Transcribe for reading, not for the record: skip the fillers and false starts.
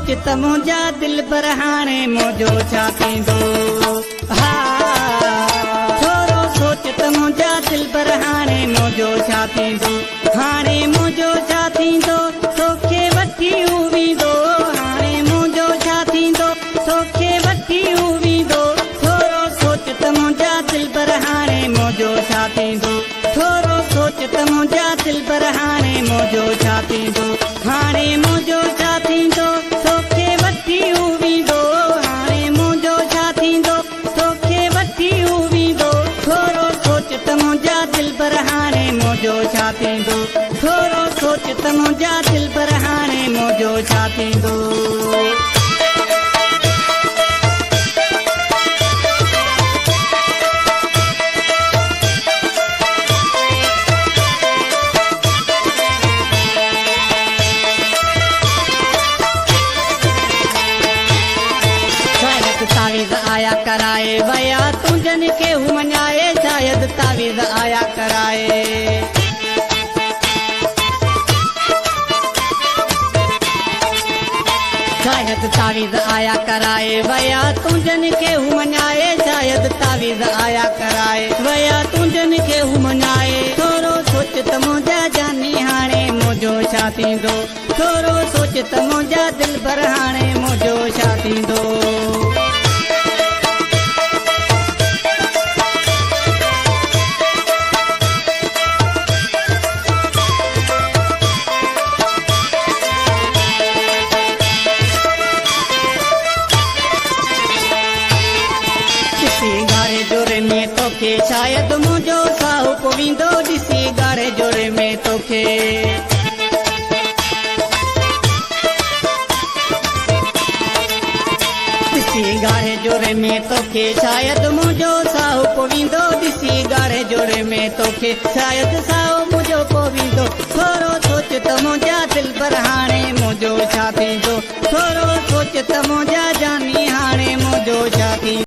सोच त मुंहिंजा दिल पर हाणे मुंहिंजो छा थींदो। हा थोरो सोच त मुंहिंजा दिल पर हाणे मुंहिंजो छा थींदो। हाणे मुंहिंजो छा थींदो तोखे वठी हू वेंदो। हाणे मुंहिंजो छा थींदो तोखे वठी हू वेंदो। थोरो सोच त मुंहिंजा दिल पर हाणे मुंहिंजो छा थींदो। थोरो सोच त मुंहिंजा दिल पर हाणे मुंहिंजो छा थींदो। हाणे मुंहिंजो छा थींदो तोखे वठी हू वेंदो। हाणे मुंहिंजो छा थींदो तोखे वठी हू वेंदो। थोरो सोच त मुंहिंजा दिल पर हाणे मुंहिंजो छा थींदो। थोरो सोच त मुंहिंजा दिल पर हाणे मुंहिंजो छा थींदो। तावीज़ आया कराए वया तुझन के हूँ मञाए। शायद तावीज़ आया कराए। शायद तावीज़ आया कराए वया तुझन के हूँ मञाए। शायद तावीज़ आया कराए वया तुझन के हूँ मञाए। थोरो सोच त मुंहिंजा जानी हाणे मुंहिंजो छा थींदो। थोरो सोच त मुंहिंजा दिल पर हाणे मुंहिंजो छा थींदो। गारे जोरे में तोखे शायद मुंहिंजो साहु पवींदो। ॾिसी गारे जोरे में तोखे ॾिसी गारे जोरे में तोखे शायद मुंहिंजो साहु पवींदो। ॾिसी गारे जोरे में तोखे शायद साहु मुंहिंजो पवींदो। थोरो सोच त मुंहिंजा दिल पर हाणे मुंहिंजो छा थींदो। थोरो सोच त मुंहिंजा जानी हाणे मुंहिंजो छा थींदो।